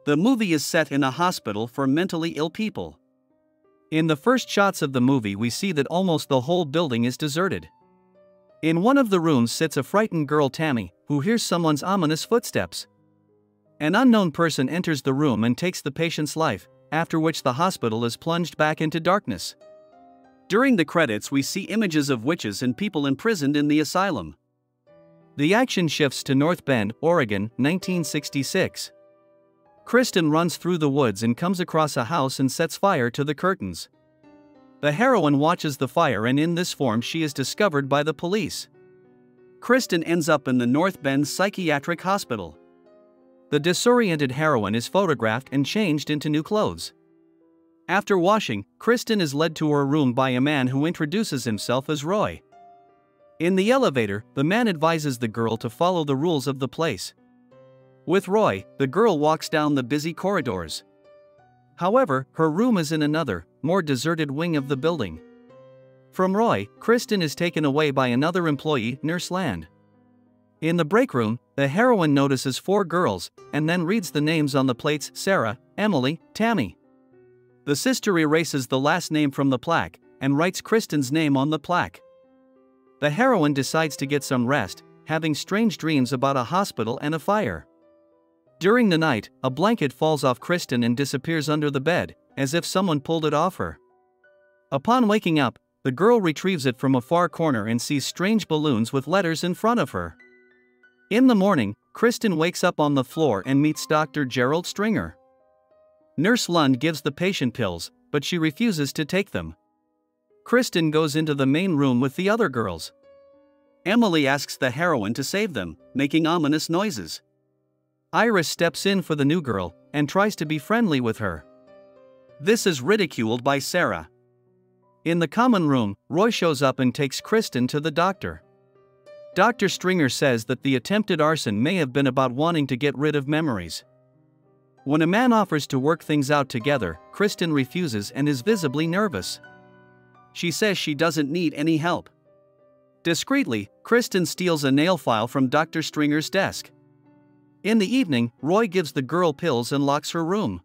The movie is set in a hospital for mentally ill people. In the first shots of the movie, we see that almost the whole building is deserted. In one of the rooms sits a frightened girl, Tammy, who hears someone's ominous footsteps. An unknown person enters the room and takes the patient's life, after which the hospital is plunged back into darkness. During the credits, we see images of witches and people imprisoned in the asylum. The action shifts to North Bend, Oregon, 1966. Kristen runs through the woods and comes across a house and sets fire to the curtains. The heroine watches the fire, and in this form she is discovered by the police. Kristen ends up in the North Bend Psychiatric Hospital. The disoriented heroine is photographed and changed into new clothes. After washing, Kristen is led to her room by a man who introduces himself as Roy. In the elevator, the man advises the girl to follow the rules of the place. With Roy, the girl walks down the busy corridors. However, her room is in another, more deserted wing of the building. From Roy, Kristen is taken away by another employee, Nurse Land. In the break room, the heroine notices 4 girls, and then reads the names on the plates: Sarah, Emily, Tammy. The sister erases the last name from the plaque, and writes Kristen's name on the plaque. The heroine decides to get some rest, having strange dreams about a hospital and a fire. During the night, a blanket falls off Kristen and disappears under the bed, as if someone pulled it off her. Upon waking up, the girl retrieves it from a far corner and sees strange balloons with letters in front of her. In the morning, Kristen wakes up on the floor and meets Dr. Gerald Stringer. Nurse Lund gives the patient pills, but she refuses to take them. Kristen goes into the main room with the other girls. Emily asks the heroine to save them, making ominous noises. Iris steps in for the new girl and tries to be friendly with her. This is ridiculed by Sarah. In the common room, Roy shows up and takes Kristen to the doctor. Dr. Stringer says that the attempted arson may have been about wanting to get rid of memories. When a man offers to work things out together, Kristen refuses and is visibly nervous. She says she doesn't need any help. Discreetly, Kristen steals a nail file from Dr. Stringer's desk. In the evening, Roy gives the girl pills and locks her room.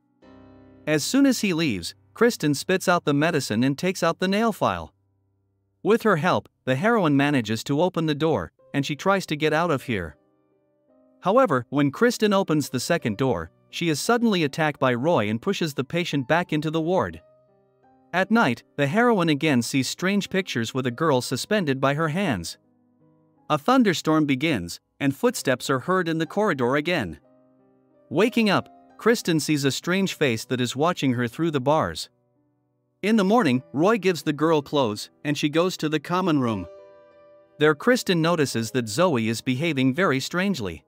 As soon as he leaves, Kristen spits out the medicine and takes out the nail file. With her help, the heroine manages to open the door, and she tries to get out of here. However, when Kristen opens the second door, she is suddenly attacked by Roy and pushes the patient back into the ward. At night, the heroine again sees strange pictures with a girl suspended by her hands. A thunderstorm begins, and footsteps are heard in the corridor again. Waking up, Kristen sees a strange face that is watching her through the bars. In the morning, Roy gives the girl clothes, and she goes to the common room. There, Kristen notices that Zoe is behaving very strangely.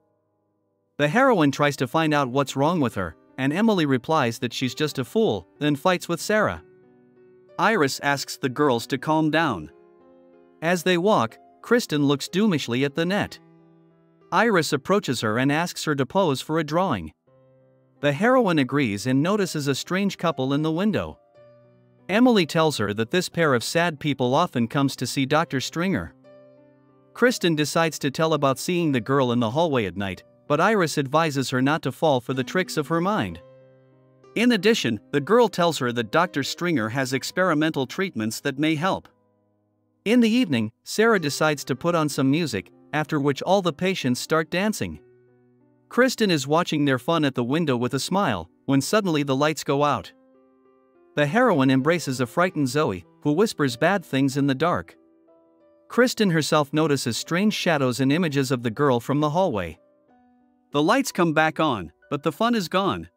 The heroine tries to find out what's wrong with her, and Emily replies that she's just a fool, then fights with Sarah. Iris asks the girls to calm down. As they walk, Kristen looks doomishly at the net. Iris approaches her and asks her to pose for a drawing. The heroine agrees and notices a strange couple in the window. Emily tells her that this pair of sad people often comes to see Dr. Stringer. Kristen decides to tell about seeing the girl in the hallway at night, but Iris advises her not to fall for the tricks of her mind. In addition, the girl tells her that Dr. Stringer has experimental treatments that may help. In the evening, Sarah decides to put on some music, after which all the patients start dancing. Kristen is watching their fun at the window with a smile, when suddenly the lights go out. The heroine embraces a frightened Zoe, who whispers bad things in the dark. Kristen herself notices strange shadows and images of the girl from the hallway. The lights come back on, but the fun is gone.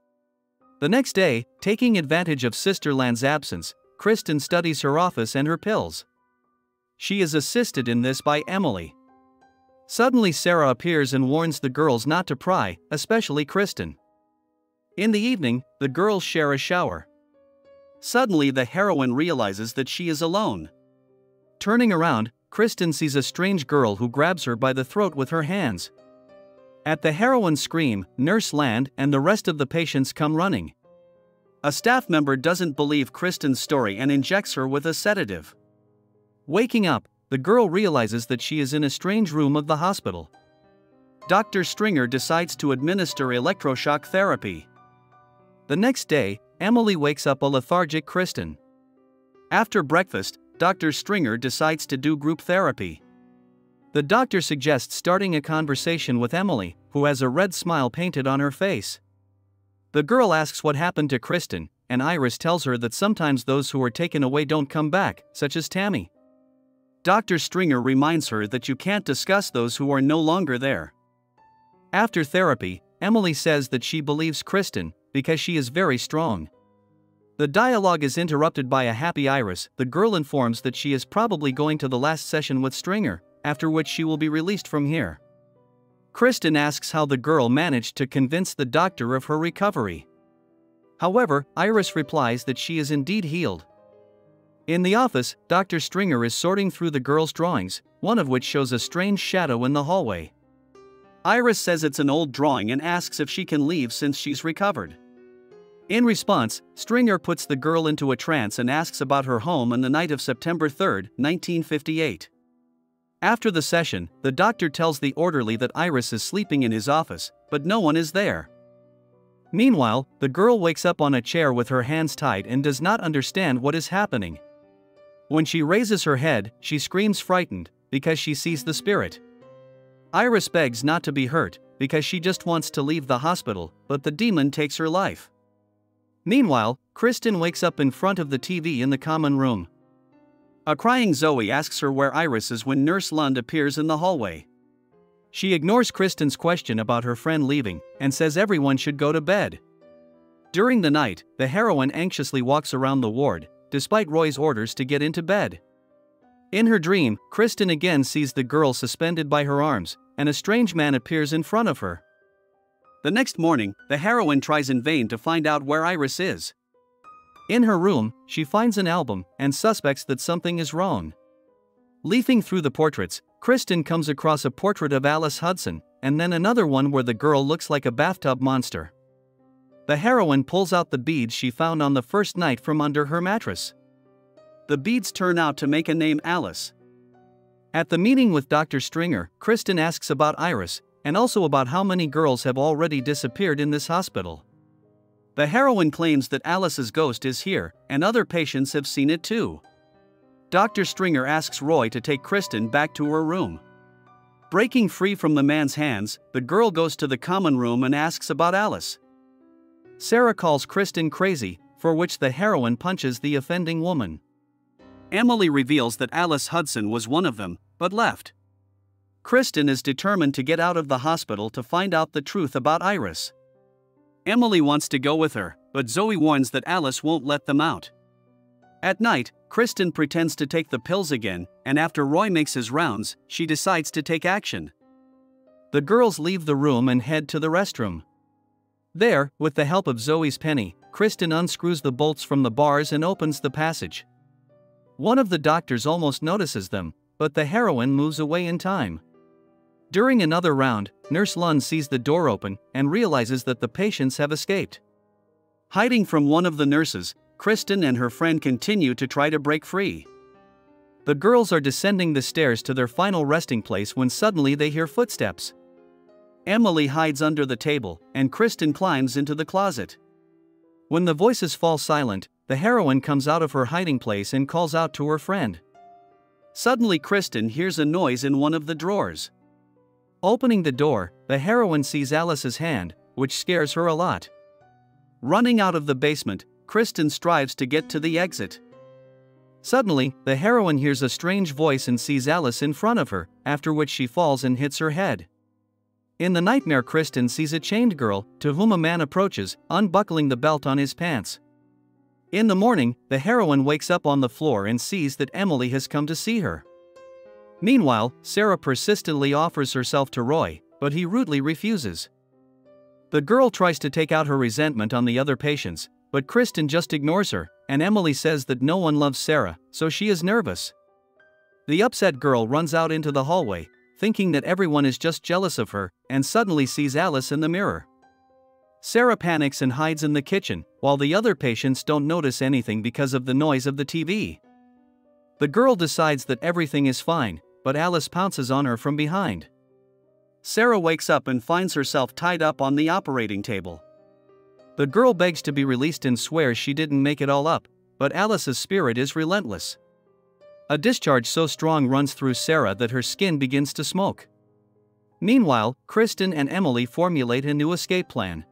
The next day, taking advantage of Sister Land's absence, Kristen studies her office and her pills. She is assisted in this by Emily. Suddenly Sarah appears and warns the girls not to pry, especially Kristen. In the evening, the girls share a shower. Suddenly the heroine realizes that she is alone. Turning around, Kristen sees a strange girl who grabs her by the throat with her hands. At the heroine's scream, Nurse Land and the rest of the patients come running. A staff member doesn't believe Kristen's story and injects her with a sedative. Waking up, the girl realizes that she is in a strange room of the hospital. Dr. Stringer decides to administer electroshock therapy. The next day, Emily wakes up a lethargic Kristen. After breakfast, Dr. Stringer decides to do group therapy. The doctor suggests starting a conversation with Emily, who has a red smile painted on her face. The girl asks what happened to Kristen, and Iris tells her that sometimes those who are taken away don't come back, such as Tammy. Dr. Stringer reminds her that you can't discuss those who are no longer there. After therapy, Emily says that she believes Kristen, because she is very strong. The dialogue is interrupted by a happy Iris. The girl informs that she is probably going to the last session with Stringer, after which she will be released from here. Kristen asks how the girl managed to convince the doctor of her recovery. However, Iris replies that she is indeed healed. In the office, Dr. Stringer is sorting through the girl's drawings, one of which shows a strange shadow in the hallway. Iris says it's an old drawing and asks if she can leave since she's recovered. In response, Stringer puts the girl into a trance and asks about her home on the night of September 3, 1958. After the session, the doctor tells the orderly that Iris is sleeping in his office, but no one is there. Meanwhile, the girl wakes up on a chair with her hands tied and does not understand what is happening. When she raises her head, she screams frightened, because she sees the spirit. Iris begs not to be hurt, because she just wants to leave the hospital, but the demon takes her life. Meanwhile, Kristen wakes up in front of the TV in the common room. A crying Zoe asks her where Iris is when Nurse Lund appears in the hallway. She ignores Kristen's question about her friend leaving, and says everyone should go to bed. During the night, the heroine anxiously walks around the ward, despite Roy's orders to get into bed. In her dream, Kristen again sees the girl suspended by her arms, and a strange man appears in front of her. The next morning, the heroine tries in vain to find out where Iris is. In her room, she finds an album, and suspects that something is wrong. Leafing through the portraits, Kristen comes across a portrait of Alice Hudson, and then another one where the girl looks like a bathtub monster. The heroine pulls out the beads she found on the first night from under her mattress. The beads turn out to make a name Alice. At the meeting with Dr. Stringer, Kristen asks about Iris, and also about how many girls have already disappeared in this hospital. The heroine claims that Alice's ghost is here, and other patients have seen it too. Dr. Stringer asks Roy to take Kristen back to her room. Breaking free from the man's hands, the girl goes to the common room and asks about Alice. Sarah calls Kristen crazy, for which the heroine punches the offending woman. Emily reveals that Alice Hudson was one of them, but left. Kristen is determined to get out of the hospital to find out the truth about Iris. Emily wants to go with her, but Zoe warns that Alice won't let them out. At night, Kristen pretends to take the pills again, and after Roy makes his rounds, she decides to take action. The girls leave the room and head to the restroom. There, with the help of Zoe's penny, Kristen unscrews the bolts from the bars and opens the passage. One of the doctors almost notices them, but the heroine moves away in time. During another round, Nurse Lund sees the door open and realizes that the patients have escaped. Hiding from one of the nurses, Kristen and her friend continue to try to break free. The girls are descending the stairs to their final resting place when suddenly they hear footsteps. Emily hides under the table, and Kristen climbs into the closet. When the voices fall silent, the heroine comes out of her hiding place and calls out to her friend. Suddenly Kristen hears a noise in one of the drawers. Opening the door, the heroine sees Alice's hand, which scares her a lot. Running out of the basement, Kristen strives to get to the exit. Suddenly, the heroine hears a strange voice and sees Alice in front of her, after which she falls and hits her head. In the nightmare, Kristen sees a chained girl, to whom a man approaches, unbuckling the belt on his pants. In the morning, the heroine wakes up on the floor and sees that Emily has come to see her. Meanwhile, Sarah persistently offers herself to Roy, but he rudely refuses. The girl tries to take out her resentment on the other patients, but Kristen just ignores her, and Emily says that no one loves Sarah, so she is nervous. The upset girl runs out into the hallway, thinking that everyone is just jealous of her, and suddenly sees Alice in the mirror. Sarah panics and hides in the kitchen, while the other patients don't notice anything because of the noise of the TV. The girl decides that everything is fine, but Alice pounces on her from behind. Sarah wakes up and finds herself tied up on the operating table. The girl begs to be released and swears she didn't make it all up, but Alice's spirit is relentless. A discharge so strong runs through Sarah that her skin begins to smoke. Meanwhile, Kristen and Emily formulate a new escape plan.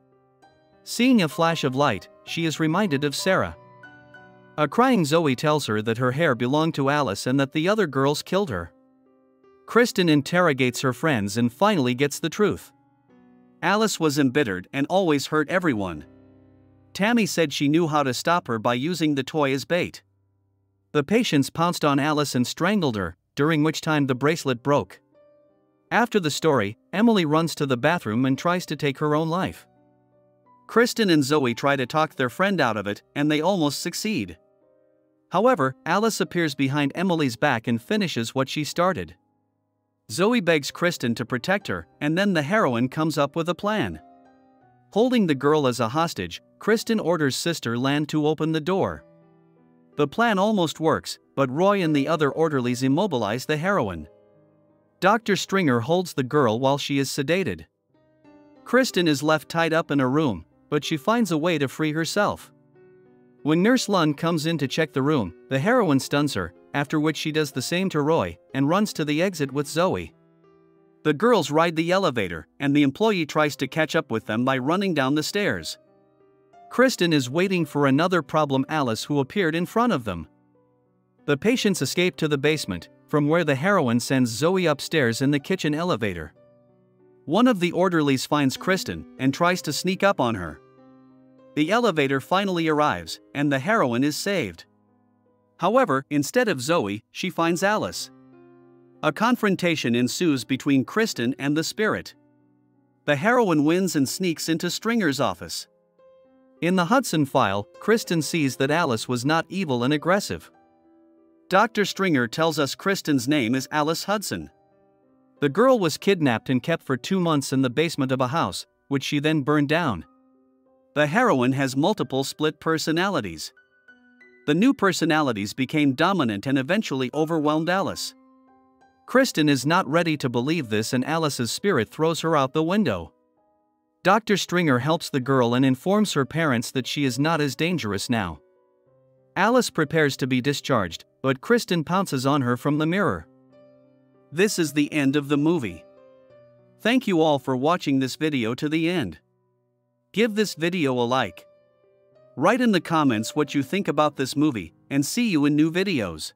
Seeing a flash of light, she is reminded of Sarah. A crying Zoe tells her that her hair belonged to Alice and that the other girls killed her. Kristen interrogates her friends and finally gets the truth. Alice was embittered and always hurt everyone. Tammy said she knew how to stop her by using the toy as bait. The patients pounced on Alice and strangled her, during which time the bracelet broke. After the story, Emily runs to the bathroom and tries to take her own life. Kristen and Zoe try to talk their friend out of it, and they almost succeed. However, Alice appears behind Emily's back and finishes what she started. Zoe begs Kristen to protect her, and then the heroine comes up with a plan. Holding the girl as a hostage, Kristen orders Sister Lan to open the door. The plan almost works, but Roy and the other orderlies immobilize the heroine. Dr. Stringer holds the girl while she is sedated. Kristen is left tied up in a room, but she finds a way to free herself. When Nurse Lund comes in to check the room, the heroine stuns her, after which she does the same to Roy, and runs to the exit with Zoe. The girls ride the elevator, and the employee tries to catch up with them by running down the stairs. Kristen is waiting for another problem Alice who appeared in front of them. The patients escape to the basement, from where the heroine sends Zoe upstairs in the kitchen elevator. One of the orderlies finds Kristen and tries to sneak up on her. The elevator finally arrives, and the heroine is saved. However, instead of Zoe, she finds Alice. A confrontation ensues between Kristen and the spirit. The heroine wins and sneaks into Stringer's office. In the Hudson file, Kristen sees that Alice was not evil and aggressive. Dr. Stringer tells us Kristen's name is Alice Hudson. The girl was kidnapped and kept for 2 months in the basement of a house, which she then burned down. The heroine has multiple split personalities. The new personalities became dominant and eventually overwhelmed Alice. Kristen is not ready to believe this, and Alice's spirit throws her out the window. Dr. Stringer helps the girl and informs her parents that she is not as dangerous now. Alice prepares to be discharged, but Kristen pounces on her from the mirror. This is the end of the movie. Thank you all for watching this video to the end. Give this video a like. Write in the comments what you think about this movie, and see you in new videos.